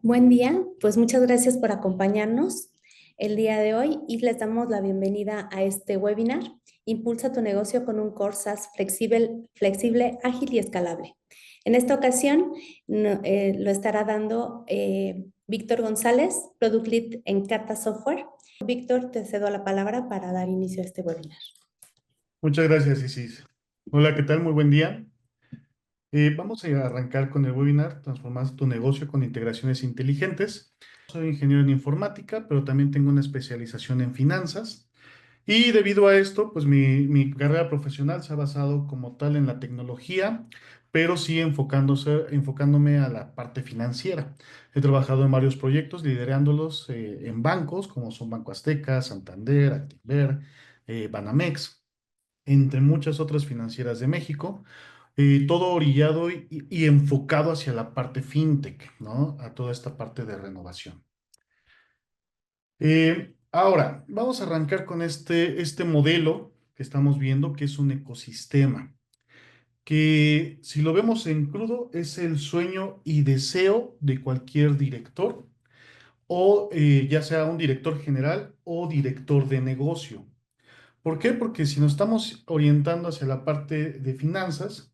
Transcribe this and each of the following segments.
Buen día, pues muchas gracias por acompañarnos el día de hoy y les damos la bienvenida a este webinar, Impulsa tu negocio con un core SaaS flexible, ágil y escalable. En esta ocasión lo estará dando Víctor González, Product Lead en Cata Software. Víctor, te cedo la palabra para dar inicio a este webinar. Muchas gracias, Isis. Hola, ¿qué tal? Muy buen día. Vamos a arrancar con el webinar Transformar tu negocio con integraciones inteligentes. Soy ingeniero en informática, pero también tengo una especialización en finanzas. Y debido a esto, pues mi carrera profesional se ha basado como tal en la tecnología, pero sí enfocándome a la parte financiera. He trabajado en varios proyectos, liderándolos en bancos, como son Banco Azteca, Santander, Actinver, Banamex, entre muchas otras financieras de México, todo orillado y enfocado hacia la parte fintech, ¿no? A toda esta parte de renovación. Ahora, vamos a arrancar con este modelo que estamos viendo, que es un ecosistema, que si lo vemos en crudo, es el sueño y deseo de cualquier director, o ya sea un director general o director de negocio. ¿Por qué? Porque si nos estamos orientando hacia la parte de finanzas,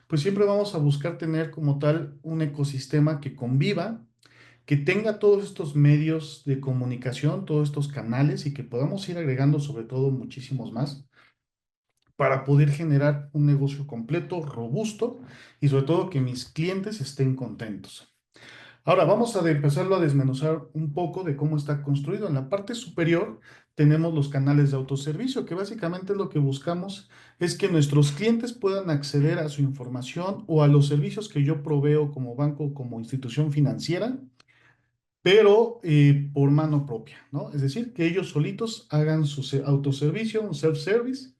pues siempre vamos a buscar tener como tal un ecosistema que conviva, que tenga todos estos medios de comunicación, todos estos canales y que podamos ir agregando sobre todo muchísimos más para poder generar un negocio completo, robusto y sobre todo que mis clientes estén contentos. Ahora vamos a empezarlo a desmenuzar un poco de cómo está construido. En la parte superior tenemos los canales de autoservicio, que básicamente lo que buscamos es que nuestros clientes puedan acceder a su información o a los servicios que yo proveo como banco o como institución financiera, pero por mano propia, ¿no? Es decir, que ellos solitos hagan su autoservicio, un self-service.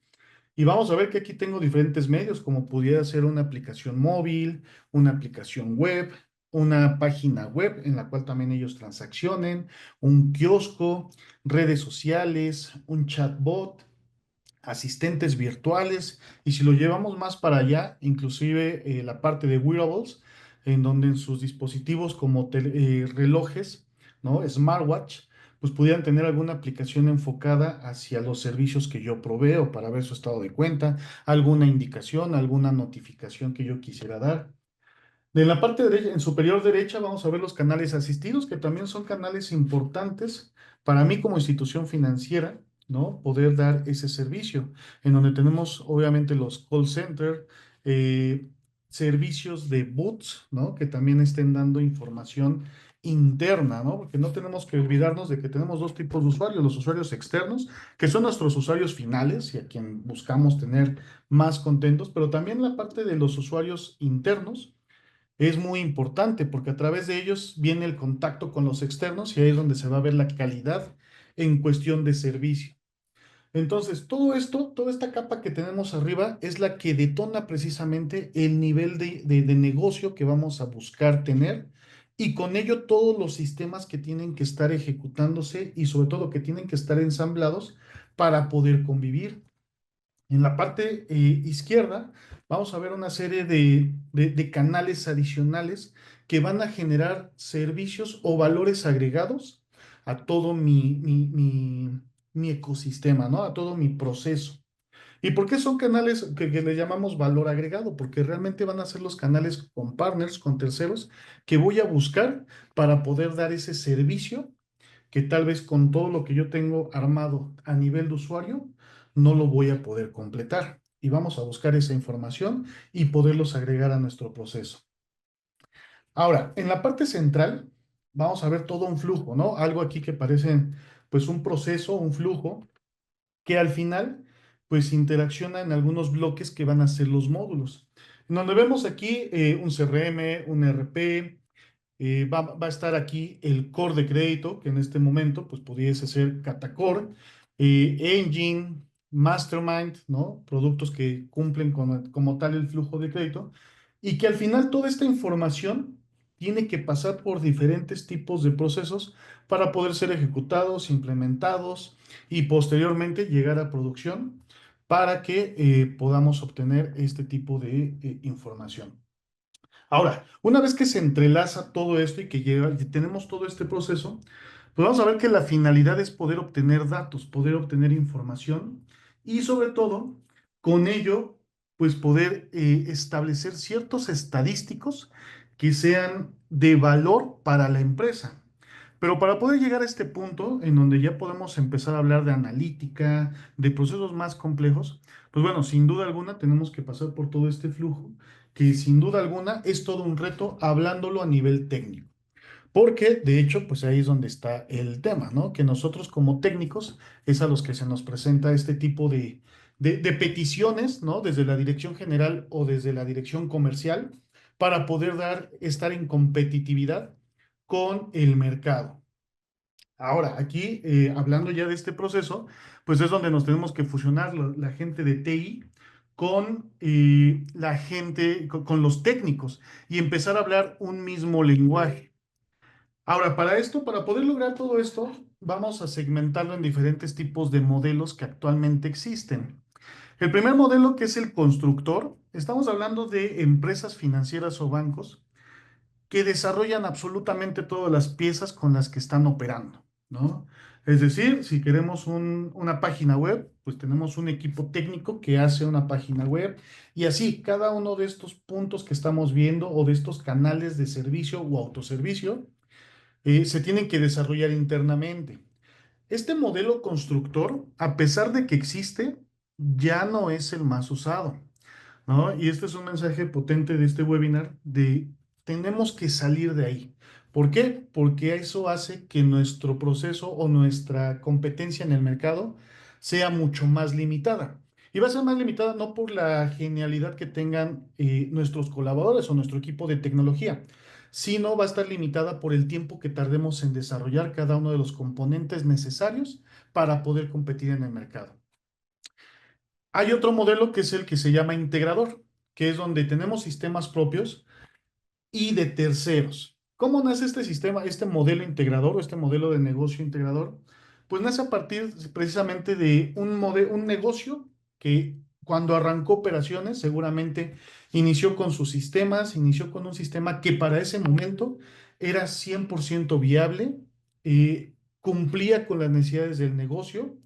Y vamos a ver que aquí tengo diferentes medios, como pudiera ser una aplicación móvil, una aplicación web, una página web en la cual también ellos transaccionen, un kiosco, redes sociales, un chatbot, asistentes virtuales, y si lo llevamos más para allá, inclusive la parte de wearables, en donde en sus dispositivos como relojes, ¿no? Smartwatch, pues pudieran tener alguna aplicación enfocada hacia los servicios que yo proveo para ver su estado de cuenta, alguna indicación, alguna notificación que yo quisiera dar. En la parte derecha, en superior derecha, vamos a ver los canales asistidos, que también son canales importantes para mí como institución financiera, ¿no? Poder dar ese servicio, en donde tenemos obviamente los call center, eh, servicios de bots, ¿no? Que también estén dando información interna, ¿no? Porque no tenemos que olvidarnos de que tenemos dos tipos de usuarios: los usuarios externos, que son nuestros usuarios finales y a quien buscamos tener más contentos, pero también la parte de los usuarios internos es muy importante, porque a través de ellos viene el contacto con los externos y ahí es donde se va a ver la calidad en cuestión de servicio. Entonces, todo esto, toda esta capa que tenemos arriba es la que detona precisamente el nivel de negocio que vamos a buscar tener, y con ello todos los sistemas que tienen que estar ejecutándose y sobre todo que tienen que estar ensamblados para poder convivir. En la parte izquierda vamos a ver una serie de canales adicionales que van a generar servicios o valores agregados a todo mi ecosistema, ¿no? A todo mi proceso. ¿Y por qué son canales que le llamamos valor agregado? Porque realmente van a ser los canales con partners, con terceros, que voy a buscar para poder dar ese servicio que tal vez con todo lo que yo tengo armado a nivel de usuario no lo voy a poder completar. Y vamos a buscar esa información y poderlos agregar a nuestro proceso. Ahora, en la parte central vamos a ver todo un flujo, ¿no? Algo aquí que parece pues un proceso, un flujo, que al final pues interacciona en algunos bloques que van a ser los módulos. En donde vemos aquí un CRM, un ERP, va a estar aquí el core de crédito, que en este momento pues pudiese ser Catacore, Engine, Mastermind, ¿no? Productos que cumplen como tal el flujo de crédito, y que al final toda esta información tiene que pasar por diferentes tipos de procesos para poder ser ejecutados, implementados y posteriormente llegar a producción para que podamos obtener este tipo de información. Ahora, una vez que se entrelaza todo esto y que y tenemos todo este proceso, pues vamos a ver que la finalidad es poder obtener datos, poder obtener información y sobre todo, con ello, pues poder establecer ciertos estadísticos que sean de valor para la empresa. Pero para poder llegar a este punto en donde ya podemos empezar a hablar de analítica, de procesos más complejos, pues bueno, sin duda alguna tenemos que pasar por todo este flujo, que sin duda alguna es todo un reto hablándolo a nivel técnico. Porque, de hecho, pues ahí es donde está el tema, ¿no? Que nosotros como técnicos es a los que se nos presenta este tipo de peticiones, ¿no? Desde la dirección general o desde la dirección comercial para poder estar en competitividad con el mercado. Ahora, aquí, hablando ya de este proceso, pues es donde nos tenemos que fusionar la gente de TI con la gente, con los técnicos y empezar a hablar un mismo lenguaje. Ahora, para esto, para poder lograr todo esto, vamos a segmentarlo en diferentes tipos de modelos que actualmente existen. El primer modelo, que es el constructor, estamos hablando de empresas financieras o bancos que desarrollan absolutamente todas las piezas con las que están operando, ¿no? Es decir, si queremos una página web, pues tenemos un equipo técnico que hace una página web y así cada uno de estos puntos que estamos viendo o de estos canales de servicio o autoservicio se tienen que desarrollar internamente. Este modelo constructor, a pesar de que existe, ya no es el más usado, ¿no? Y este es un mensaje potente de este webinar de tenemos que salir de ahí. ¿Por qué? Porque eso hace que nuestro proceso o nuestra competencia en el mercado sea mucho más limitada. Y va a ser más limitada no por la genialidad que tengan nuestros colaboradores o nuestro equipo de tecnología, sino va a estar limitada por el tiempo que tardemos en desarrollar cada uno de los componentes necesarios para poder competir en el mercado. Hay otro modelo que es el que se llama integrador, que es donde tenemos sistemas propios y de terceros. ¿Cómo nace este sistema, este modelo integrador o este modelo de negocio integrador? Pues nace a partir precisamente de un negocio que cuando arrancó operaciones seguramente inició con sus sistemas, inició con un sistema que para ese momento era 100% viable, cumplía con las necesidades del negocio,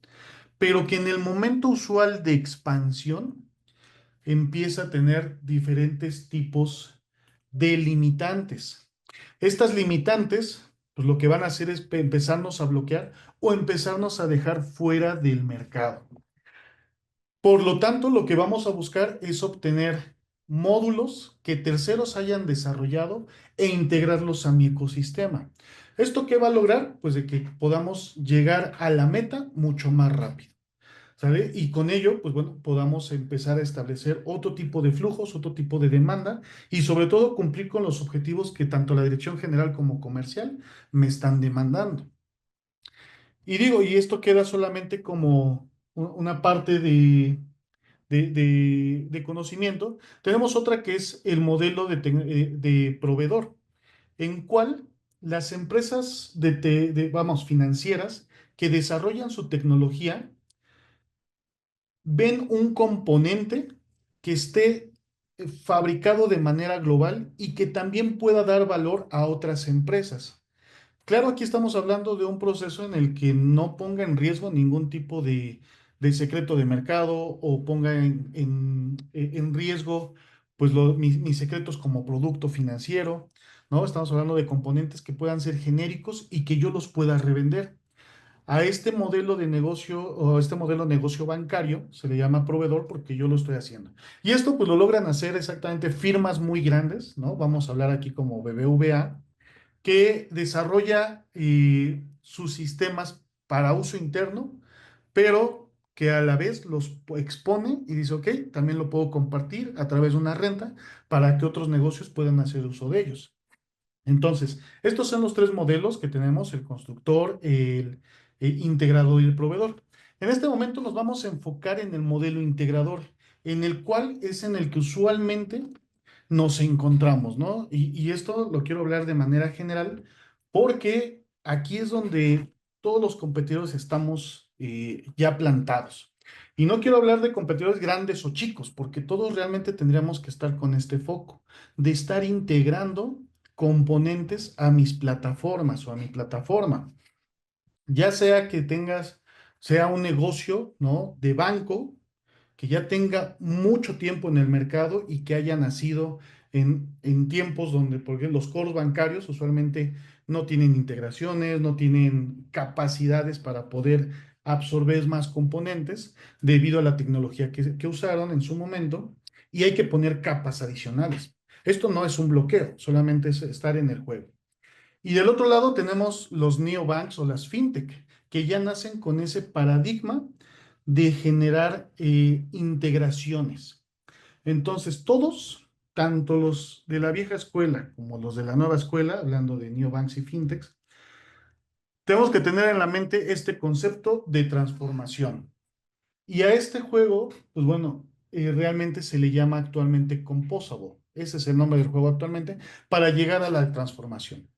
pero que en el momento usual de expansión empieza a tener diferentes tipos de limitantes. Estas limitantes, pues lo que van a hacer es empezarnos a bloquear o empezarnos a dejar fuera del mercado. Por lo tanto, lo que vamos a buscar es obtener módulos que terceros hayan desarrollado e integrarlos a mi ecosistema. ¿Esto qué va a lograr? Pues de que podamos llegar a la meta mucho más rápido. ¿Sale? Y con ello, pues bueno, podamos empezar a establecer otro tipo de flujos, otro tipo de demanda y sobre todo cumplir con los objetivos que tanto la dirección general como comercial me están demandando. Y digo, y esto queda solamente como una parte de conocimiento. Tenemos otra que es el modelo de proveedor, en cual las empresas vamos, financieras que desarrollan su tecnología ven un componente que esté fabricado de manera global y que también pueda dar valor a otras empresas. Claro, aquí estamos hablando de un proceso en el que no ponga en riesgo ningún tipo de secreto de mercado o ponga en riesgo pues mis secretos como producto financiero, ¿no? Estamos hablando de componentes que puedan ser genéricos y que yo los pueda revender. A este modelo de negocio o a este modelo de negocio bancario se le llama proveedor porque yo lo estoy haciendo. Y esto pues lo logran hacer exactamente firmas muy grandes, ¿no? Vamos a hablar aquí como BBVA, que desarrolla sus sistemas para uso interno, pero que a la vez los expone y dice, ok, también lo puedo compartir a través de una renta para que otros negocios puedan hacer uso de ellos. Entonces, estos son los tres modelos que tenemos, el constructor, el integrador y el proveedor. En este momento nos vamos a enfocar en el modelo integrador, en el cual es en el que usualmente nos encontramos, ¿no? Y esto lo quiero hablar de manera general porque aquí es donde todos los competidores estamos ya plantados. Y no quiero hablar de competidores grandes o chicos, porque todos realmente tendríamos que estar con este foco, de estar integrando componentes a mis plataformas o a mi plataforma. Ya sea que tengas, sea un negocio, ¿no? De banco, que ya tenga mucho tiempo en el mercado y que haya nacido en tiempos donde, porque los coros bancarios usualmente no tienen integraciones, no tienen capacidades para poder absorber más componentes debido a la tecnología que usaron en su momento y hay que poner capas adicionales. Esto no es un bloqueo, solamente es estar en el juego. Y del otro lado tenemos los neobanks o las fintech, que ya nacen con ese paradigma de generar integraciones. Entonces, todos, tanto los de la vieja escuela como los de la nueva escuela, hablando de neobanks y fintechs, tenemos que tener en la mente este concepto de transformación. Y a este juego, pues bueno, realmente se le llama actualmente composable. Ese es el nombre del juego actualmente, para llegar a la transformación.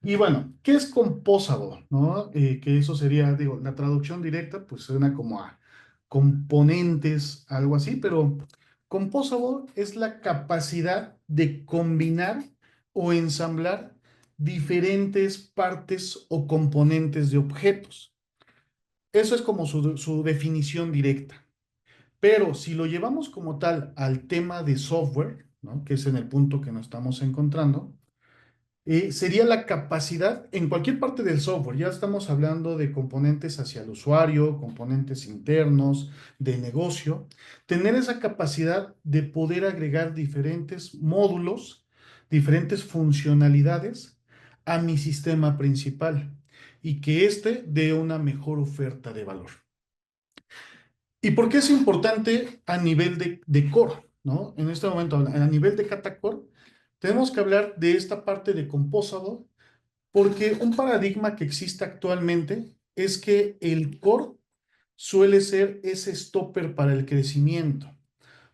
Y bueno, ¿qué es composable? ¿No? Que eso sería, digo, la traducción directa, pues suena como a componentes, algo así, pero composable es la capacidad de combinar o ensamblar diferentes partes o componentes de objetos. Eso es como su definición directa. Pero si lo llevamos como tal al tema de software, ¿no? Que es en el punto que nos estamos encontrando, sería la capacidad en cualquier parte del software. Ya estamos hablando de componentes hacia el usuario, componentes internos, de negocio. Tener esa capacidad de poder agregar diferentes módulos, diferentes funcionalidades a mi sistema principal y que éste dé una mejor oferta de valor. ¿Y por qué es importante a nivel de core? ¿No? En este momento, a nivel de Catacore, tenemos que hablar de esta parte de Composable porque un paradigma que existe actualmente es que el core suele ser ese stopper para el crecimiento.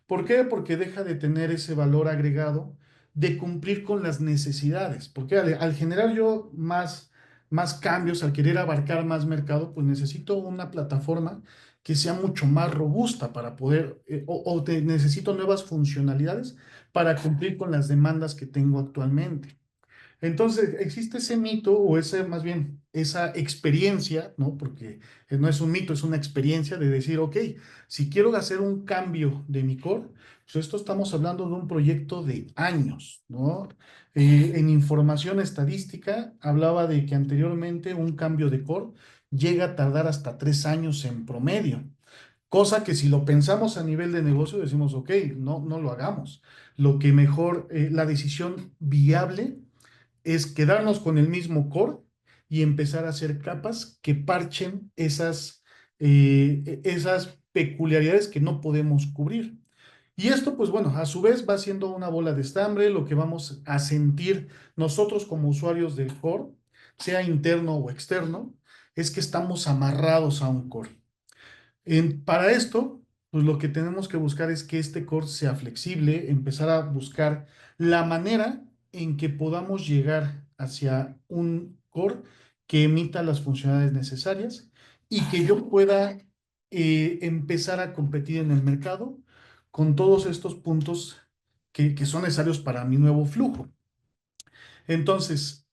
¿Por qué? Porque deja de tener ese valor agregado de cumplir con las necesidades. Porque al generar yo más cambios, al querer abarcar más mercado, pues necesito una plataforma que sea mucho más robusta para poder, necesito nuevas funcionalidades para cumplir con las demandas que tengo actualmente. Entonces, existe ese mito o ese, más bien, esa experiencia, ¿no? Porque no es un mito, es una experiencia de decir, ok, si quiero hacer un cambio de mi core, pues esto estamos hablando de un proyecto de años, ¿no? En información estadística hablaba de que anteriormente un cambio de core llega a tardar hasta 3 años en promedio. Cosa que si lo pensamos a nivel de negocio decimos, ok, no lo hagamos. Lo que mejor, la decisión viable es quedarnos con el mismo core y empezar a hacer capas que parchen esas peculiaridades que no podemos cubrir. Y esto, pues bueno, a su vez va siendo una bola de estambre, lo que vamos a sentir nosotros como usuarios del core, sea interno o externo, es que estamos amarrados a un core. Para esto, pues lo que tenemos que buscar es que este core sea flexible, empezar a buscar la manera en que podamos llegar hacia un core que emita las funcionalidades necesarias y que yo pueda empezar a competir en el mercado con todos estos puntos que son necesarios para mi nuevo flujo. Entonces,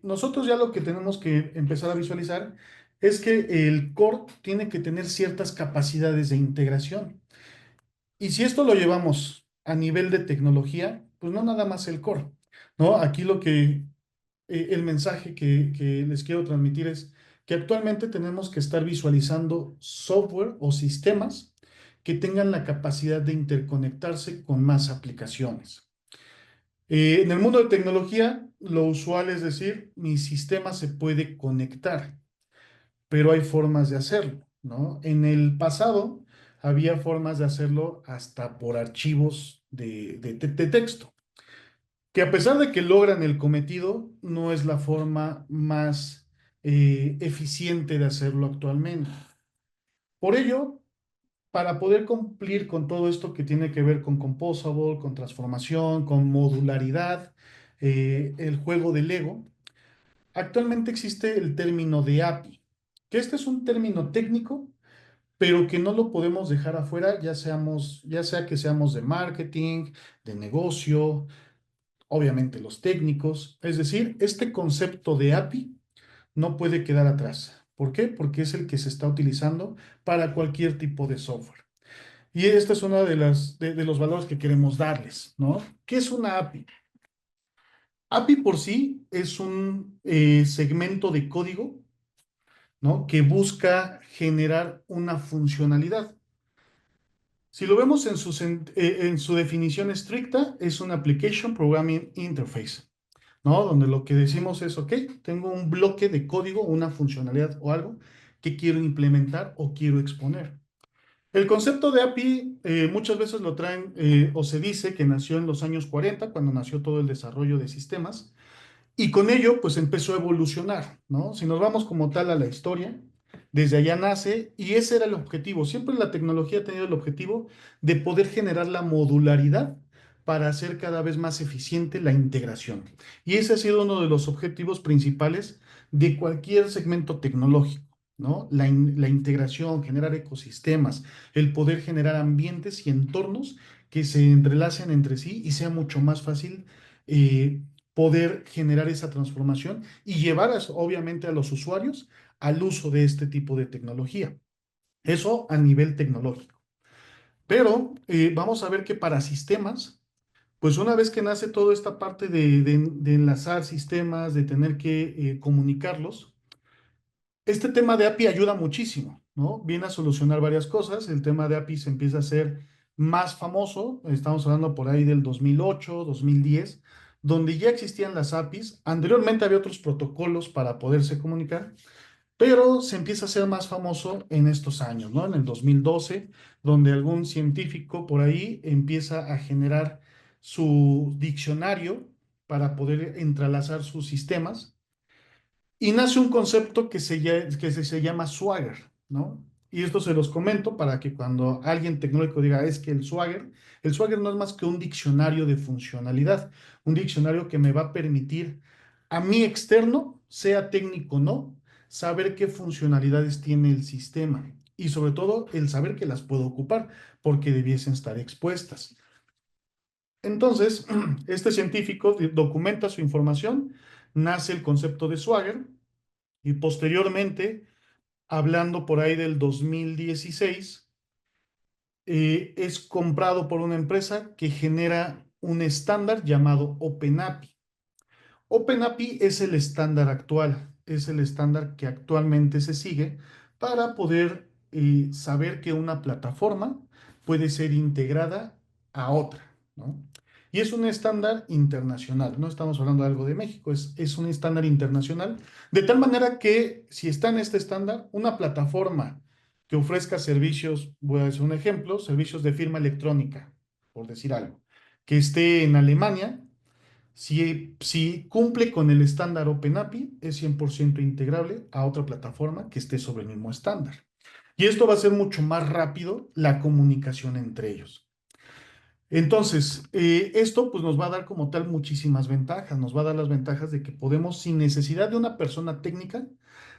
nosotros ya lo que tenemos que empezar a visualizar es que el core tiene que tener ciertas capacidades de integración. Y si esto lo llevamos a nivel de tecnología, pues no nada más el core, ¿no? Aquí el mensaje que les quiero transmitir es que actualmente tenemos que estar visualizando software o sistemas que tengan la capacidad de interconectarse con más aplicaciones. En el mundo de tecnología, lo usual es decir, mi sistema se puede conectar, pero hay formas de hacerlo, ¿no? En el pasado había formas de hacerlo hasta por archivos de texto, que a pesar de que logran el cometido, no es la forma más eficiente de hacerlo actualmente. Por ello, para poder cumplir con todo esto que tiene que ver con Composable, con transformación, con modularidad, el juego de Lego, actualmente existe el término de API, que este es un término técnico, pero que no lo podemos dejar afuera, ya sea que seamos de marketing, de negocio, obviamente los técnicos. Es decir, este concepto de API no puede quedar atrás. ¿Por qué? Porque es el que se está utilizando para cualquier tipo de software. Y este es uno de los valores que queremos darles, ¿no? ¿Qué es una API? API por sí es un segmento de código, ¿no? Que busca generar una funcionalidad. Si lo vemos en su definición estricta, es un Application Programming Interface, ¿no? Donde lo que decimos es, ok, tengo un bloque de código, una funcionalidad o algo que quiero implementar o quiero exponer. El concepto de API muchas veces lo traen o se dice que nació en los años 40, cuando nació todo el desarrollo de sistemas, y con ello, pues empezó a evolucionar, ¿no? Si nos vamos como tal a la historia, desde allá nace y ese era el objetivo. Siempre la tecnología ha tenido el objetivo de poder generar la modularidad para hacer cada vez más eficiente la integración. Y ese ha sido uno de los objetivos principales de cualquier segmento tecnológico, ¿no? La integración, generar ecosistemas, el poder generar ambientes y entornos que se entrelacen entre sí y sea mucho más fácil poder generar esa transformación y llevar obviamente a los usuarios al uso de este tipo de tecnología. Eso a nivel tecnológico. Pero vamos a ver que para sistemas, pues una vez que nace toda esta parte de enlazar sistemas, de tener que comunicarlos, este tema de API ayuda muchísimo, ¿no? Viene a solucionar varias cosas. El tema de API se empieza a hacer más famoso. Estamos hablando por ahí del 2008, 2010, donde ya existían las APIs. Anteriormente había otros protocolos para poderse comunicar, pero se empieza a hacer más famoso en estos años, ¿no? En el 2012, donde algún científico por ahí empieza a generar su diccionario para poder entrelazar sus sistemas y nace un concepto que se llama Swagger, ¿no? Y esto se los comento para que cuando alguien tecnológico diga, es que el Swagger no es más que un diccionario de funcionalidad, un diccionario que me va a permitir a mí externo, sea técnico o no, saber qué funcionalidades tiene el sistema y sobre todo el saber que las puedo ocupar porque debiesen estar expuestas. Entonces, este científico documenta su información, nace el concepto de Swagger y posteriormente, hablando por ahí del 2016, es comprado por una empresa que genera un estándar llamado OpenAPI. OpenAPI es el estándar actual, es el estándar que actualmente se sigue para poder saber que una plataforma puede ser integrada a otra, ¿no? Y es un estándar internacional, no estamos hablando de algo de México, es un estándar internacional, de tal manera que si está en este estándar, una plataforma que ofrezca servicios, voy a decir un ejemplo, servicios de firma electrónica, por decir algo, que esté en Alemania, si cumple con el estándar OpenAPI, es 100% integrable a otra plataforma que esté sobre el mismo estándar. Y esto va a ser mucho más rápido la comunicación entre ellos. Entonces, esto pues nos va a dar como tal muchísimas ventajas. Nos va a dar las ventajas de que podemos, sin necesidad de una persona técnica,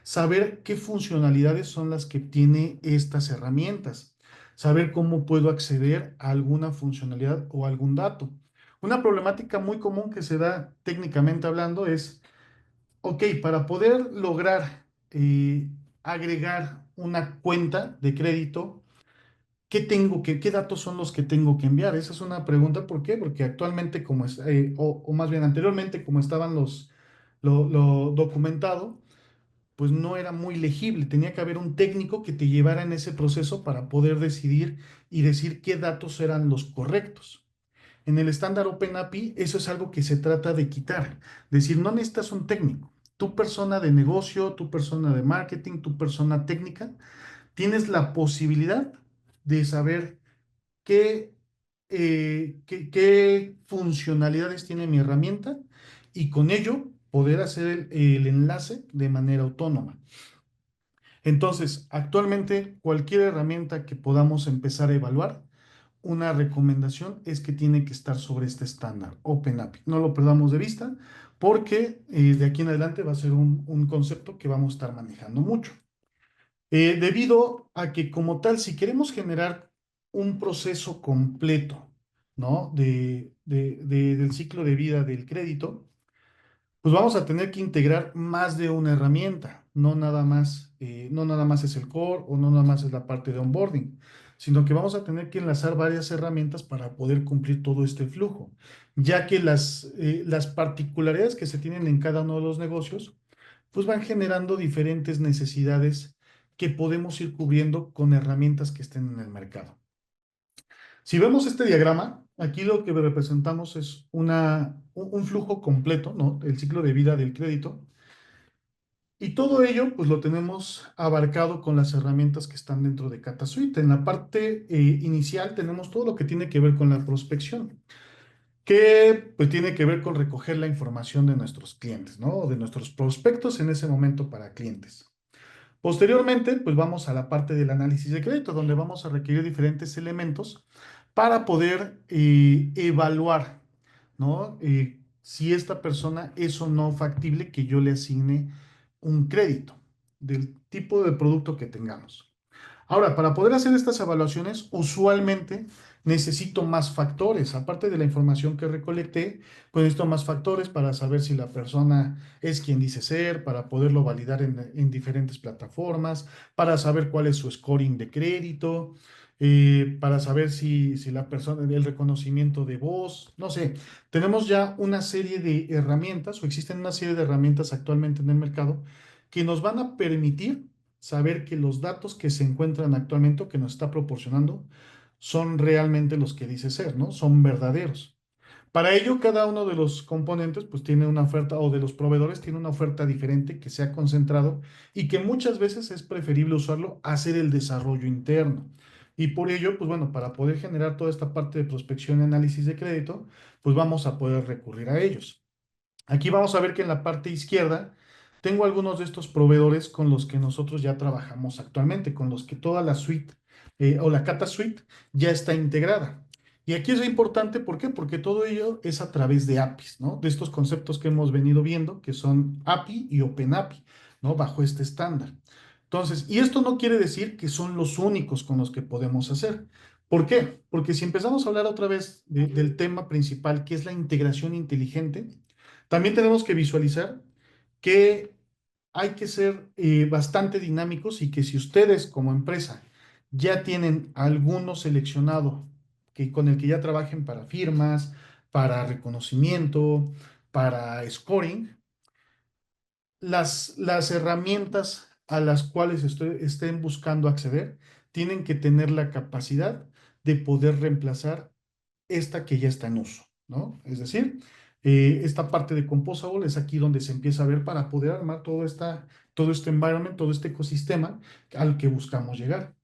saber qué funcionalidades son las que tiene estas herramientas, saber cómo puedo acceder a alguna funcionalidad o algún dato. Una problemática muy común que se da técnicamente hablando es, ok, para poder lograr agregar una cuenta de crédito, qué datos son los que tengo que enviar? Esa es una pregunta. ¿Por qué? Porque actualmente, o más bien anteriormente, como estaban lo documentado, pues no era muy legible. Tenía que haber un técnico que te llevara en ese proceso para poder decidir y decir qué datos eran los correctos. En el estándar OpenAPI, eso es algo que se trata de quitar. Decir, no necesitas un técnico. Tu persona de negocio, tu persona de marketing, tu persona técnica, tienes la posibilidad de saber qué funcionalidades tiene mi herramienta y con ello poder hacer el enlace de manera autónoma. Entonces, actualmente cualquier herramienta que podamos empezar a evaluar, una recomendación es que tiene que estar sobre este estándar, OpenAPI. No lo perdamos de vista porque de aquí en adelante va a ser un concepto que vamos a estar manejando mucho. Debido a que como tal, si queremos generar un proceso completo, ¿no? Del ciclo de vida del crédito, pues vamos a tener que integrar más de una herramienta, no nada más es el core o no nada más es la parte de onboarding, sino que vamos a tener que enlazar varias herramientas para poder cumplir todo este flujo, ya que las particularidades que se tienen en cada uno de los negocios, pues van generando diferentes necesidades que podemos ir cubriendo con herramientas que estén en el mercado. Si vemos este diagrama, aquí lo que representamos es un flujo completo, ¿no? El ciclo de vida del crédito. Y todo ello, pues lo tenemos abarcado con las herramientas que están dentro de CataSuite. En la parte inicial tenemos todo lo que tiene que ver con la prospección, que pues tiene que ver con recoger la información de nuestros clientes, ¿no? O de nuestros prospectos en ese momento para clientes. Posteriormente, pues vamos a la parte del análisis de crédito, donde vamos a requerir diferentes elementos para poder evaluar, ¿no? Si esta persona es o no factible que yo le asigne un crédito del tipo de producto que tengamos. Ahora, para poder hacer estas evaluaciones, usualmente necesito más factores. Aparte de la información que recolecté, pues necesito más factores para saber si la persona es quien dice ser, para poderlo validar en diferentes plataformas, para saber cuál es su scoring de crédito, para saber si la persona, el reconocimiento de voz, no sé. Tenemos ya una serie de herramientas o existen una serie de herramientas actualmente en el mercado que nos van a permitir saber que los datos que se encuentran actualmente o que nos está proporcionando son realmente los que dice ser, ¿no? Son verdaderos. Para ello, cada uno de los componentes pues tiene una oferta o de los proveedores tiene una oferta diferente que se ha concentrado y que muchas veces es preferible usarlo a hacer el desarrollo interno. Y por ello, pues bueno, para poder generar toda esta parte de prospección y análisis de crédito, pues vamos a poder recurrir a ellos. Aquí vamos a ver que en la parte izquierda tengo algunos de estos proveedores con los que nosotros ya trabajamos actualmente, con los que toda la suite o la Cata Suite ya está integrada. Y aquí es importante, ¿por qué? Porque todo ello es a través de APIs, ¿no? De estos conceptos que hemos venido viendo, que son API y Open API, ¿no? Bajo este estándar. Entonces, y esto no quiere decir que son los únicos con los que podemos hacer. ¿Por qué? Porque si empezamos a hablar otra vez del tema principal, que es la integración inteligente, también tenemos que visualizar que hay que ser bastante dinámicos y que si ustedes como empresa ya tienen alguno seleccionado con el que ya trabajen para firmas, para reconocimiento, para scoring, las herramientas a las cuales estén buscando acceder tienen que tener la capacidad de poder reemplazar esta que ya está en uso, ¿no? Es decir, esta parte de Composable es aquí donde se empieza a ver para poder armar todo este environment, todo este ecosistema al que buscamos llegar.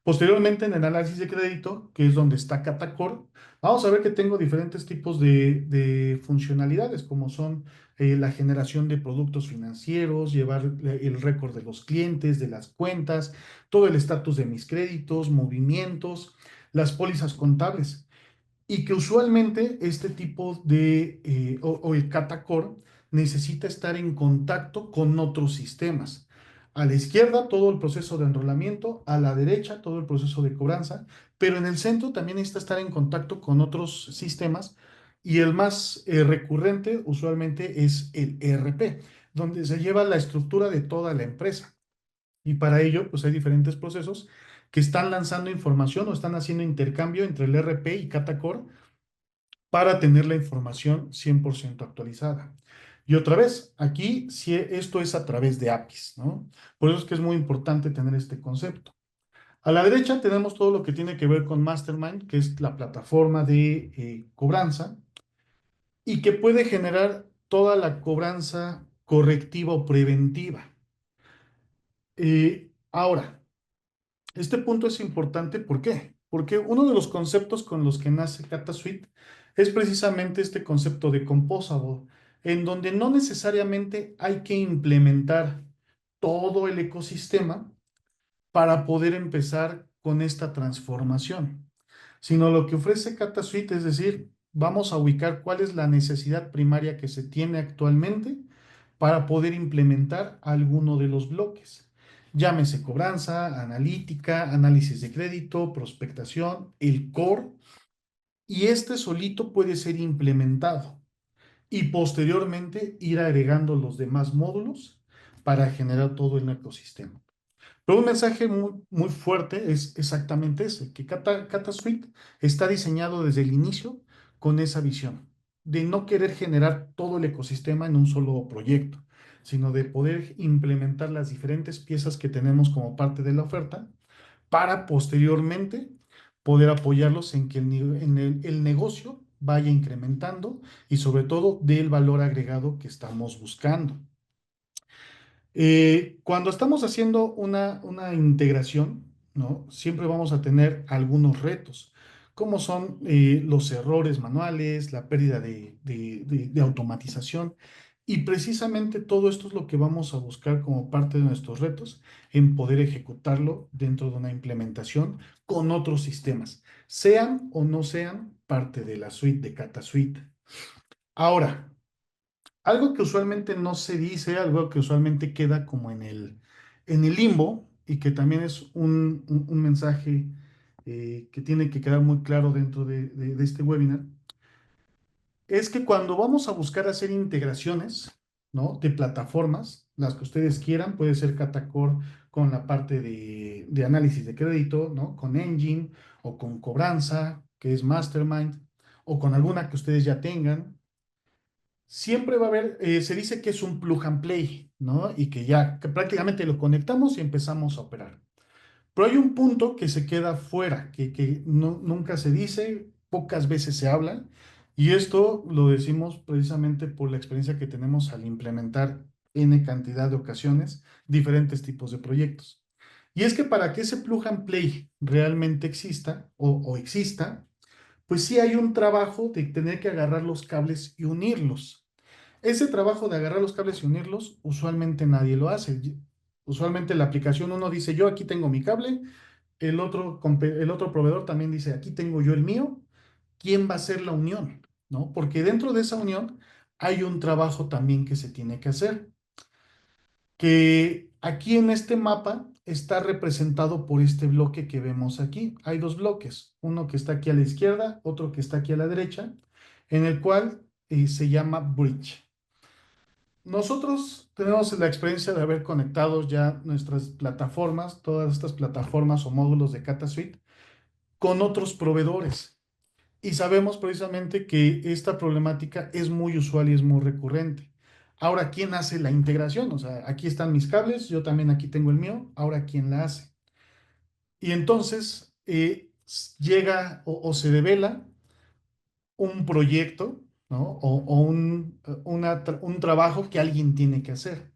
Posteriormente, en el análisis de crédito, que es donde está Catacor, vamos a ver que tengo diferentes tipos de funcionalidades, como son la generación de productos financieros, llevar el récord de los clientes, de las cuentas, todo el estatus de mis créditos, movimientos, las pólizas contables y que usualmente este tipo o el Catacore necesita estar en contacto con otros sistemas. A la izquierda todo el proceso de enrolamiento, a la derecha todo el proceso de cobranza, pero en el centro también necesita estar en contacto con otros sistemas y el más recurrente usualmente es el ERP, donde se lleva la estructura de toda la empresa. Y para ello, pues hay diferentes procesos que están lanzando información o están haciendo intercambio entre el ERP y Catacor para tener la información 100% actualizada. Y otra vez, aquí si esto es a través de APIs, ¿no? Por eso es que es muy importante tener este concepto. A la derecha tenemos todo lo que tiene que ver con Mastermind, que es la plataforma de cobranza y que puede generar toda la cobranza correctiva o preventiva. Ahora, este punto es importante, ¿por qué? Porque uno de los conceptos con los que nace CataSuite es precisamente este concepto de composable, en donde no necesariamente hay que implementar todo el ecosistema para poder empezar con esta transformación, sino lo que ofrece CataSuite es decir, vamos a ubicar cuál es la necesidad primaria que se tiene actualmente para poder implementar alguno de los bloques. Llámese cobranza, analítica, análisis de crédito, prospectación, el core, y este solito puede ser implementado y posteriormente ir agregando los demás módulos para generar todo el ecosistema. Pero un mensaje muy fuerte es exactamente ese, que Kata Suite está diseñado desde el inicio con esa visión de no querer generar todo el ecosistema en un solo proyecto, sino de poder implementar las diferentes piezas que tenemos como parte de la oferta para posteriormente poder apoyarlos en que el negocio vaya incrementando y sobre todo del valor agregado que estamos buscando. Cuando estamos haciendo una integración, ¿no? Siempre vamos a tener algunos retos, como son los errores manuales, la pérdida de automatización. Y precisamente todo esto es lo que vamos a buscar como parte de nuestros retos en poder ejecutarlo dentro de una implementación con otros sistemas, sean o no sean parte de la suite de Kata Suite. Ahora, algo que usualmente no se dice, algo que usualmente queda como en el limbo y que también es un mensaje que tiene que quedar muy claro dentro de este webinar, es que cuando vamos a buscar hacer integraciones, ¿no? De plataformas, las que ustedes quieran, puede ser Catacor con la parte de análisis de crédito, ¿no? Con Engine o con Cobranza, que es Mastermind, o con alguna que ustedes ya tengan, siempre va a haber, se dice que es un plug and play, ¿no? Y que ya que prácticamente lo conectamos y empezamos a operar. Pero hay un punto que se queda fuera, que nunca se dice, pocas veces se habla, y esto lo decimos precisamente por la experiencia que tenemos al implementar N cantidad de ocasiones diferentes tipos de proyectos. Y es que para que ese plug and play realmente exista o exista, pues sí hay un trabajo de tener que agarrar los cables y unirlos. Ese trabajo de agarrar los cables y unirlos, usualmente nadie lo hace. Usualmente la aplicación uno dice, yo aquí tengo mi cable, el otro proveedor también dice, aquí tengo yo el mío. ¿Quién va a hacer la unión? ¿No? Porque dentro de esa unión hay un trabajo también que se tiene que hacer, que aquí en este mapa está representado por este bloque que vemos aquí. Hay dos bloques, uno que está aquí a la izquierda, otro que está aquí a la derecha, en el cual se llama bridge. Nosotros tenemos la experiencia de haber conectado ya nuestras plataformas, todas estas plataformas o módulos de Kata Suite, con otros proveedores. Y sabemos precisamente que esta problemática es muy usual y es muy recurrente. Ahora, ¿quién hace la integración? O sea, aquí están mis cables, yo también aquí tengo el mío, ahora, ¿quién la hace? Y entonces llega o se devela un proyecto, ¿no? O un trabajo que alguien tiene que hacer.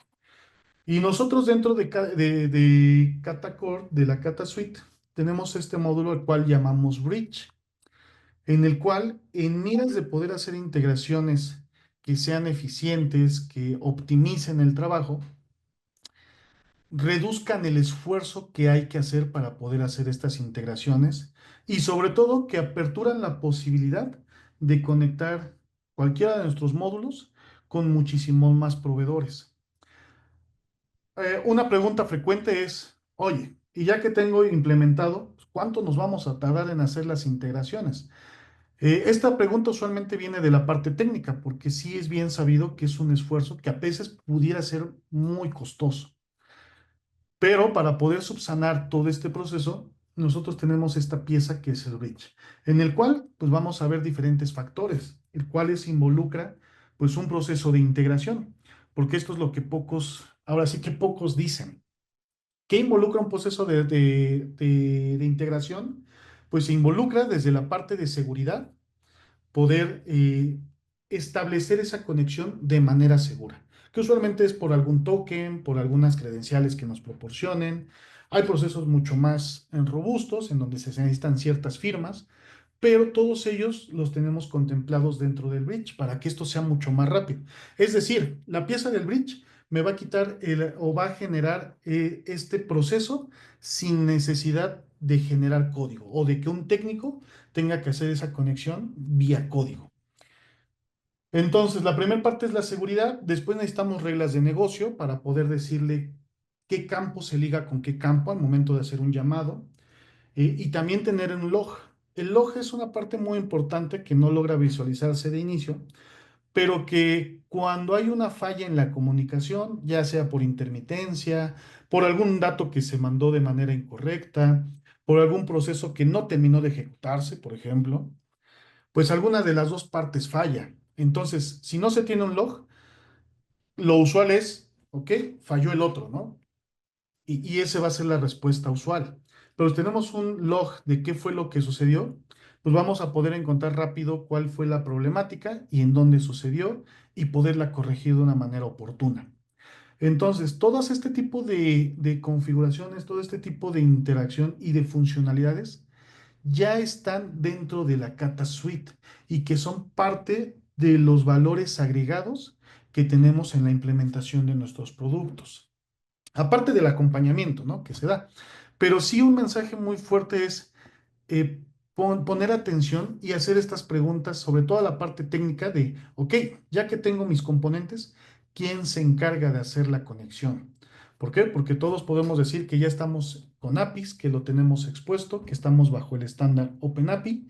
Y nosotros dentro de Catacore, de la Kata Suite, tenemos este módulo al cual llamamos Bridge, en el cual, en miras de poder hacer integraciones que sean eficientes, que optimicen el trabajo, reduzcan el esfuerzo que hay que hacer para poder hacer estas integraciones y sobre todo que aperturan la posibilidad de conectar cualquiera de nuestros módulos con muchísimos más proveedores. Una pregunta frecuente es, oye, y ya que tengo implementado, pues, ¿cuánto nos vamos a tardar en hacer las integraciones? Esta pregunta usualmente viene de la parte técnica, porque sí es bien sabido que es un esfuerzo que a veces pudiera ser muy costoso. Pero para poder subsanar todo este proceso, nosotros tenemos esta pieza que es el bridge, en el cual pues vamos a ver diferentes factores, el cual involucra pues un proceso de integración, porque esto es lo que pocos, ahora sí que pocos dicen. ¿Qué involucra un proceso de integración? Pues se involucra desde la parte de seguridad, poder establecer esa conexión de manera segura, que usualmente es por algún token, por algunas credenciales que nos proporcionen. Hay procesos mucho más robustos en donde se necesitan ciertas firmas, pero todos ellos los tenemos contemplados dentro del bridge para que esto sea mucho más rápido. Es decir, la pieza del bridge me va a quitar o va a generar este proceso sin necesidad de generar código o de que un técnico tenga que hacer esa conexión vía código. Entonces, la primera parte es la seguridad, después necesitamos reglas de negocio para poder decirle qué campo se liga con qué campo al momento de hacer un llamado, y también tener un log. El log es una parte muy importante que no logra visualizarse de inicio, pero que cuando hay una falla en la comunicación, ya sea por intermitencia, por algún dato que se mandó de manera incorrecta, por algún proceso que no terminó de ejecutarse, por ejemplo, pues alguna de las dos partes falla. Entonces, si no se tiene un log, lo usual es, ok, falló el otro, ¿no? Y ese va a ser la respuesta usual. Pero si tenemos un log de qué fue lo que sucedió, pues vamos a poder encontrar rápido cuál fue la problemática y en dónde sucedió y poderla corregir de una manera oportuna. Entonces, todo este tipo de configuraciones, todo este tipo de interacción y de funcionalidades ya están dentro de la Kata Suite y que son parte de los valores agregados que tenemos en la implementación de nuestros productos. Aparte del acompañamiento, ¿no? Que se da. Pero sí un mensaje muy fuerte es eh, poner atención y hacer estas preguntas, sobre toda la parte técnica de, ok, ya que tengo mis componentes, ¿quién se encarga de hacer la conexión? ¿Por qué? Porque todos podemos decir que ya estamos con APIs, que lo tenemos expuesto, que estamos bajo el estándar OpenAPI,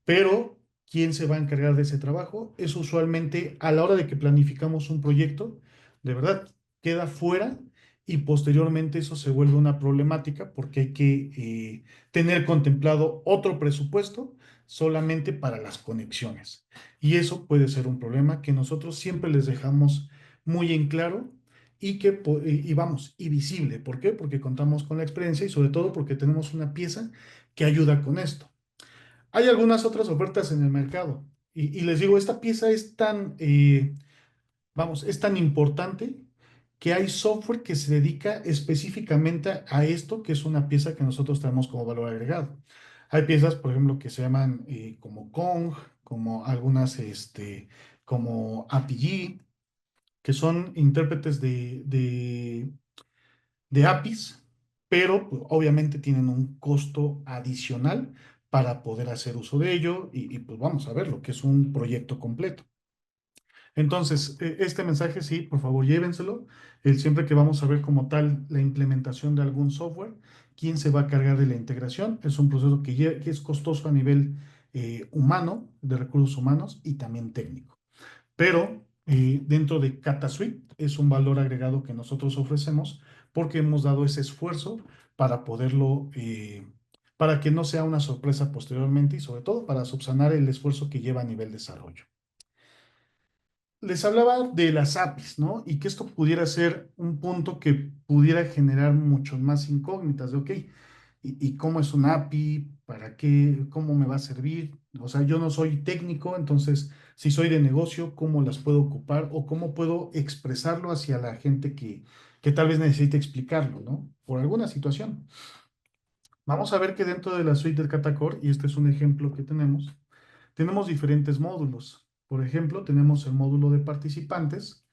pero ¿quién se va a encargar de ese trabajo? Es usualmente a la hora de que planificamos un proyecto, de verdad, queda fuera y posteriormente eso se vuelve una problemática porque hay que tener contemplado otro presupuesto solamente para las conexiones. Y eso puede ser un problema que nosotros siempre les dejamos muy en claro y que y vamos, y visible. ¿Por qué? Porque contamos con la experiencia y sobre todo porque tenemos una pieza que ayuda con esto. Hay algunas otras ofertas en el mercado y les digo, esta pieza es tan, vamos, es tan importante que hay software que se dedica específicamente a esto, que es una pieza que nosotros tenemos como valor agregado. Hay piezas, por ejemplo, que se llaman como Kong, como algunas, como APG, que son intérpretes de APIs, pero pues, obviamente tienen un costo adicional para poder hacer uso de ello pues vamos a ver lo que es un proyecto completo. Entonces, este mensaje sí, por favor, llévenselo. Siempre que vamos a ver como tal la implementación de algún software, quién se va a cargar de la integración. Es un proceso que es costoso a nivel humano, de recursos humanos y también técnico. Pero dentro de CataSuite es un valor agregado que nosotros ofrecemos porque hemos dado ese esfuerzo para poderlo, para que no sea una sorpresa posteriormente y sobre todo para subsanar el esfuerzo que lleva a nivel desarrollo. Les hablaba de las APIs, ¿no? Y que esto pudiera ser un punto que pudiera generar mucho más incógnitas de, ok, ¿y cómo es un API? ¿Para qué? ¿Cómo me va a servir? O sea, yo no soy técnico, entonces, si soy de negocio, ¿cómo las puedo ocupar? ¿O cómo puedo expresarlo hacia la gente que tal vez necesite explicarlo, ¿no? Por alguna situación. Vamos a ver que dentro de la suite del Catacore, y este es un ejemplo que tenemos diferentes módulos. Por ejemplo, tenemos el módulo de participantes,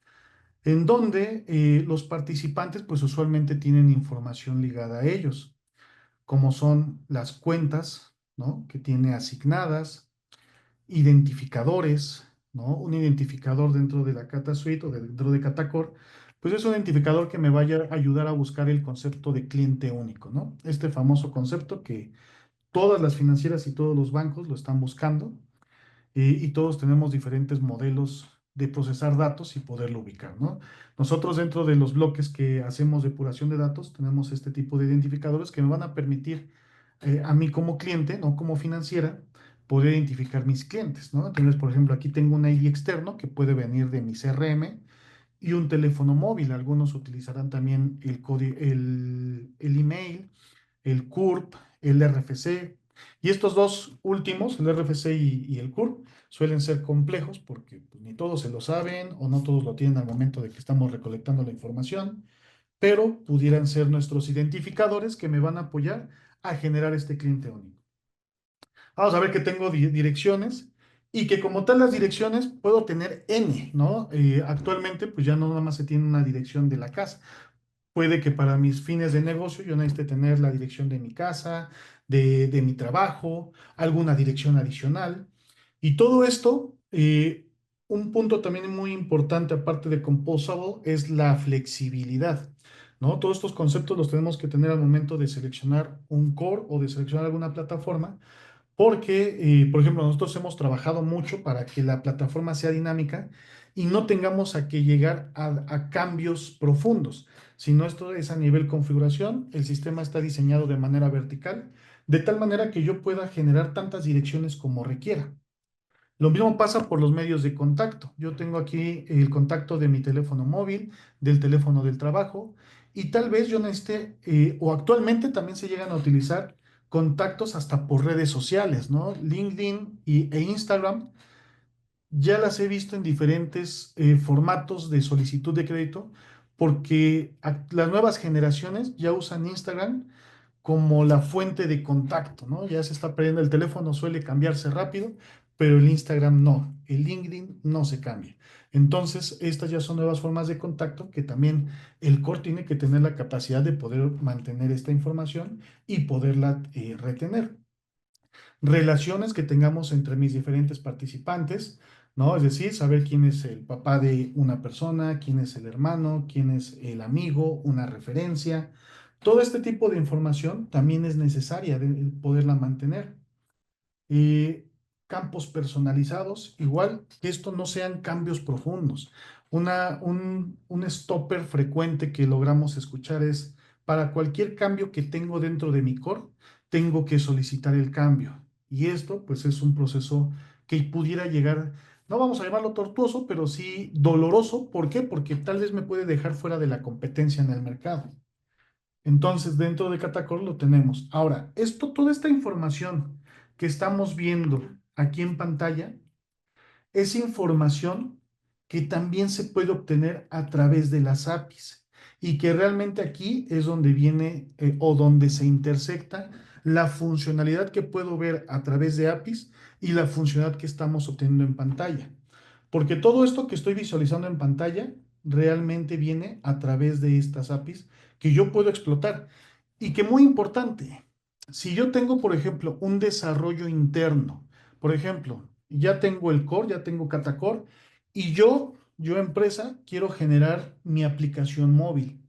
en donde los participantes pues usualmente tienen información ligada a ellos, como son las cuentas, ¿no? Que tiene asignadas, identificadores, ¿no? Un identificador dentro de la Kata Suite o dentro de Katacore, pues es un identificador que me vaya a ayudar a buscar el concepto de cliente único, ¿no? Este famoso concepto que todas las financieras y todos los bancos lo están buscando, y todos tenemos diferentes modelos de procesar datos y poderlo ubicar, ¿no? Nosotros dentro de los bloques que hacemos depuración de datos tenemos este tipo de identificadores que me van a permitir a mí como cliente, no como financiera, poder identificar mis clientes, ¿no? Entonces, por ejemplo, aquí tengo un ID externo que puede venir de mi CRM y un teléfono móvil. Algunos utilizarán también el email, el CURP, el RFC. Y estos dos últimos, el RFC y el CURP, suelen ser complejos porque pues, ni todos se lo saben o no todos lo tienen al momento de que estamos recolectando la información, pero pudieran ser nuestros identificadores que me van a apoyar a generar este cliente único. Vamos a ver que tengo direcciones y que como tal las direcciones puedo tener N, ¿no? Actualmente pues ya no nada más se tiene una dirección de la casa. Puede que para mis fines de negocio yo necesite tener la dirección de mi casa, de mi trabajo, alguna dirección adicional. Y todo esto, un punto también muy importante aparte de Composable es la flexibilidad. ¿no? Todos estos conceptos los tenemos que tener al momento de seleccionar un core o de seleccionar alguna plataforma, porque, por ejemplo, nosotros hemos trabajado mucho para que la plataforma sea dinámica y no tengamos a que llegar a cambios profundos, sino esto es a nivel configuración, el sistema está diseñado de manera vertical, de tal manera que yo pueda generar tantas direcciones como requiera. Lo mismo pasa por los medios de contacto. Yo tengo aquí el contacto de mi teléfono móvil, del teléfono del trabajo, y tal vez yo necesite, o actualmente también se llegan a utilizar contactos hasta por redes sociales, ¿no? LinkedIn e Instagram ya las he visto en diferentes formatos de solicitud de crédito, porque las nuevas generaciones ya usan Instagram como la fuente de contacto, ¿no? Ya se está perdiendo, el teléfono suele cambiarse rápido, pero el Instagram no, el LinkedIn no se cambia. Entonces, estas ya son nuevas formas de contacto que también el core tiene que tener la capacidad de poder mantener esta información y poderla retener. Relaciones que tengamos entre mis diferentes participantes, ¿no? Es decir, saber quién es el papá de una persona, quién es el hermano, quién es el amigo, una referencia. Todo este tipo de información también es necesaria de poderla mantener. Y campos personalizados, igual que esto no sean cambios profundos. Un stopper frecuente que logramos escuchar es, para cualquier cambio que tengo dentro de mi core, tengo que solicitar el cambio. Y esto, pues, es un proceso que pudiera llegar, no vamos a llamarlo tortuoso, pero sí doloroso. ¿Por qué? Porque tal vez me puede dejar fuera de la competencia en el mercado. Entonces, dentro de Catacor lo tenemos. Ahora, toda esta información que estamos viendo aquí en pantalla es información que también se puede obtener a través de las APIs y que realmente aquí es donde viene o donde se intersecta la funcionalidad que puedo ver a través de APIs y la funcionalidad que estamos obteniendo en pantalla. Porque todo esto que estoy visualizando en pantalla realmente viene a través de estas APIs que yo puedo explotar. Y que muy importante, si yo tengo, por ejemplo, un desarrollo interno, por ejemplo, ya tengo el core, ya tengo Catacore, y yo empresa, quiero generar mi aplicación móvil,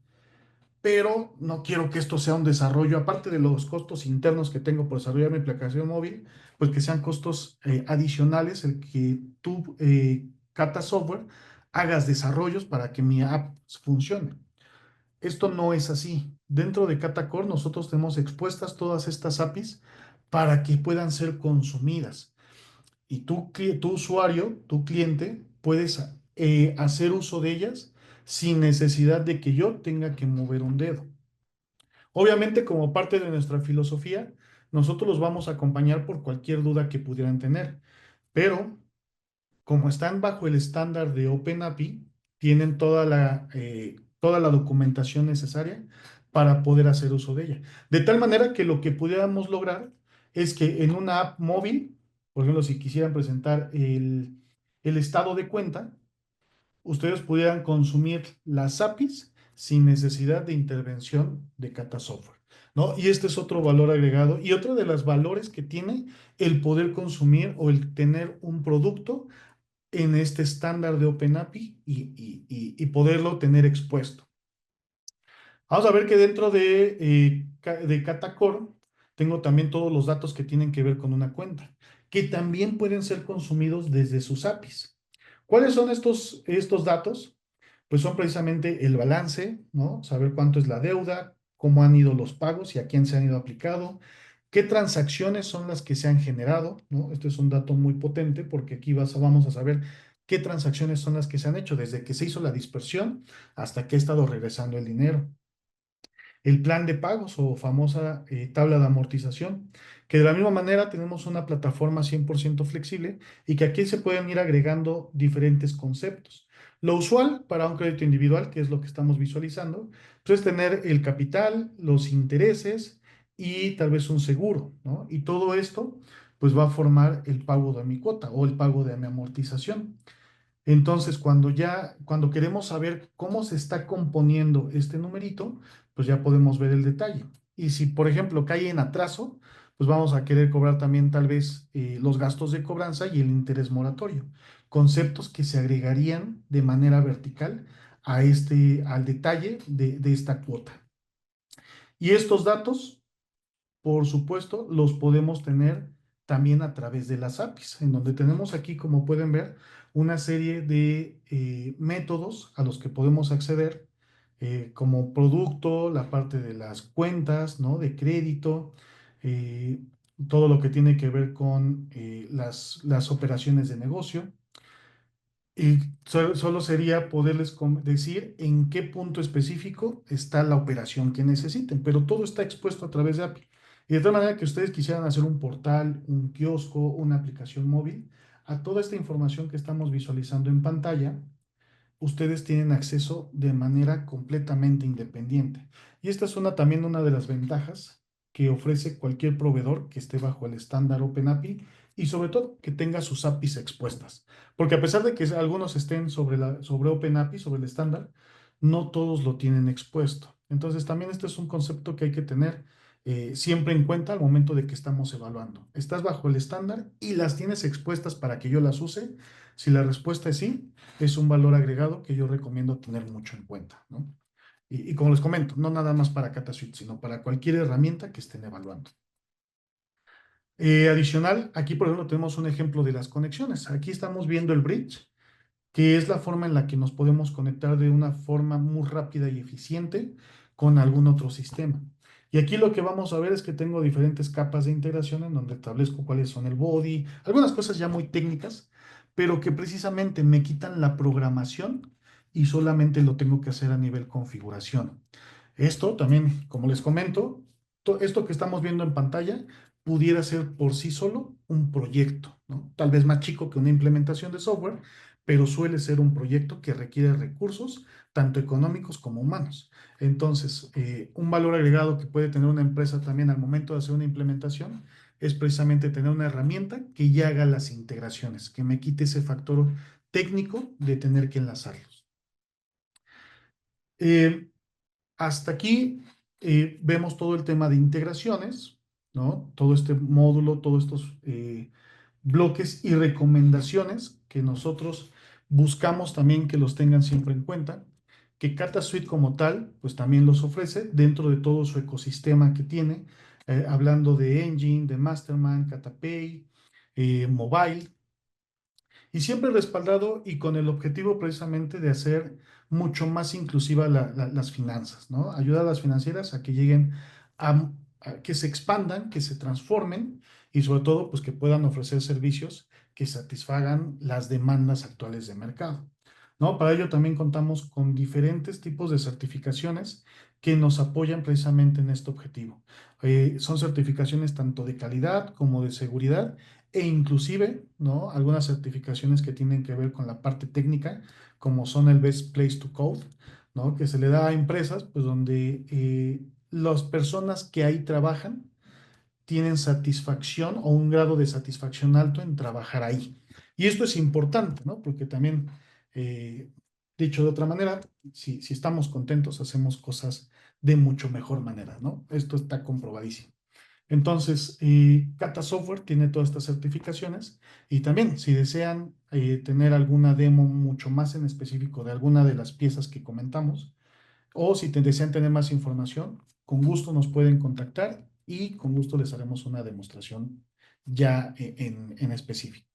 pero no quiero que esto sea un desarrollo, aparte de los costos internos que tengo por desarrollar mi aplicación móvil, pues que sean costos adicionales, el que tú, Cata Software, hagas desarrollos para que mi app funcione. Esto no es así. Dentro de Catacore nosotros tenemos expuestas todas estas APIs para que puedan ser consumidas. Y tu usuario, tu cliente, puedes hacer uso de ellas sin necesidad de que yo tenga que mover un dedo. Obviamente, como parte de nuestra filosofía, nosotros los vamos a acompañar por cualquier duda que pudieran tener, pero como están bajo el estándar de OpenAPI, tienen toda la documentación necesaria para poder hacer uso de ella. De tal manera que lo que pudiéramos lograr es que en una app móvil, por ejemplo, si quisieran presentar el estado de cuenta, ustedes pudieran consumir las APIs sin necesidad de intervención de Cata Software, ¿no? Y este es otro valor agregado y otro de los valores que tiene el poder consumir o el tener un producto en este estándar de OpenAPI y poderlo tener expuesto. Vamos a ver que dentro de Catacore tengo también todos los datos que tienen que ver con una cuenta, que también pueden ser consumidos desde sus APIs. ¿Cuáles son estos datos? Pues son precisamente el balance, ¿no? Saber cuánto es la deuda, cómo han ido los pagos y a quién se han ido aplicado, qué transacciones son las que se han generado, ¿no? Este es un dato muy potente porque aquí vamos a saber qué transacciones son las que se han hecho desde que se hizo la dispersión hasta que ha estado regresando el dinero. El plan de pagos o famosa tabla de amortización, que de la misma manera tenemos una plataforma 100% flexible y que aquí se pueden ir agregando diferentes conceptos. Lo usual para un crédito individual, que es lo que estamos visualizando, pues es tener el capital, los intereses y tal vez un seguro, ¿no? Y todo esto pues va a formar el pago de mi cuota o el pago de mi amortización. Entonces, cuando queremos saber cómo se está componiendo este numerito, pues ya podemos ver el detalle. Y si, por ejemplo, cae en atraso, pues vamos a querer cobrar también tal vez los gastos de cobranza y el interés moratorio, conceptos que se agregarían de manera vertical al detalle de esta cuota. Y estos datos, por supuesto, los podemos tener también a través de las APIs, en donde tenemos aquí, como pueden ver, una serie de métodos a los que podemos acceder, como producto, la parte de las cuentas, ¿no? De crédito, eh, todo lo que tiene que ver con las operaciones de negocio. Y solo sería poderles decir en qué punto específico está la operación que necesiten, pero todo está expuesto a través de API. Y de tal manera que ustedes quisieran hacer un portal, un kiosco, una aplicación móvil, a toda esta información que estamos visualizando en pantalla, ustedes tienen acceso de manera completamente independiente. Y esta es también una de las ventajas que ofrece cualquier proveedor que esté bajo el estándar OpenAPI y sobre todo que tenga sus APIs expuestas. Porque a pesar de que algunos estén sobre OpenAPI, sobre el estándar, no todos lo tienen expuesto. Entonces también este es un concepto que hay que tener siempre en cuenta al momento de que estamos evaluando. ¿Estás bajo el estándar y las tienes expuestas para que yo las use? Si la respuesta es sí, es un valor agregado que yo recomiendo tener mucho en cuenta, ¿no? Y como les comento, no nada más para CataSuite, sino para cualquier herramienta que estén evaluando. Adicional, aquí por ejemplo tenemos un ejemplo de las conexiones. Aquí estamos viendo el bridge, que es la forma en la que nos podemos conectar de una forma muy rápida y eficiente con algún otro sistema. Y aquí lo que vamos a ver es que tengo diferentes capas de integración en donde establezco cuáles son el body, algunas cosas ya muy técnicas, pero que precisamente me quitan la programación y solamente lo tengo que hacer a nivel configuración. Esto también, como les comento, esto que estamos viendo en pantalla pudiera ser por sí solo un proyecto, ¿no? Tal vez más chico que una implementación de software, pero suele ser un proyecto que requiere recursos, tanto económicos como humanos. Entonces, un valor agregado que puede tener una empresa también al momento de hacer una implementación es precisamente tener una herramienta que ya haga las integraciones, que me quite ese factor técnico de tener que enlazarlos. Eh, Hasta aquí vemos todo el tema de integraciones, ¿no? Todo este módulo, todos estos bloques y recomendaciones que nosotros buscamos también que los tengan siempre en cuenta, que CataSuite como tal, pues también los ofrece dentro de todo su ecosistema que tiene, hablando de Engine, de Mastermind, CataPay, Mobile, y siempre respaldado y con el objetivo precisamente de hacer mucho más inclusiva las finanzas, ¿no? Ayudar a las financieras a que lleguen a que se expandan, que se transformen y sobre todo pues que puedan ofrecer servicios que satisfagan las demandas actuales de mercado, ¿no? Para ello también contamos con diferentes tipos de certificaciones que nos apoyan precisamente en este objetivo. Son certificaciones tanto de calidad como de seguridad e inclusive, ¿no? Algunas certificaciones que tienen que ver con la parte técnica, como son el Best Place to Code, ¿no? Que se le da a empresas, pues donde las personas que ahí trabajan tienen satisfacción o un grado de satisfacción alto en trabajar ahí. Y esto es importante, ¿no? Porque también, eh, dicho de otra manera, si estamos contentos, hacemos cosas de mucho mejor manera, ¿no? Esto está comprobadísimo. Entonces, Kata Software tiene todas estas certificaciones y también si desean tener alguna demo mucho más en específico de alguna de las piezas que comentamos o si desean tener más información, con gusto nos pueden contactar y con gusto les haremos una demostración ya en específico.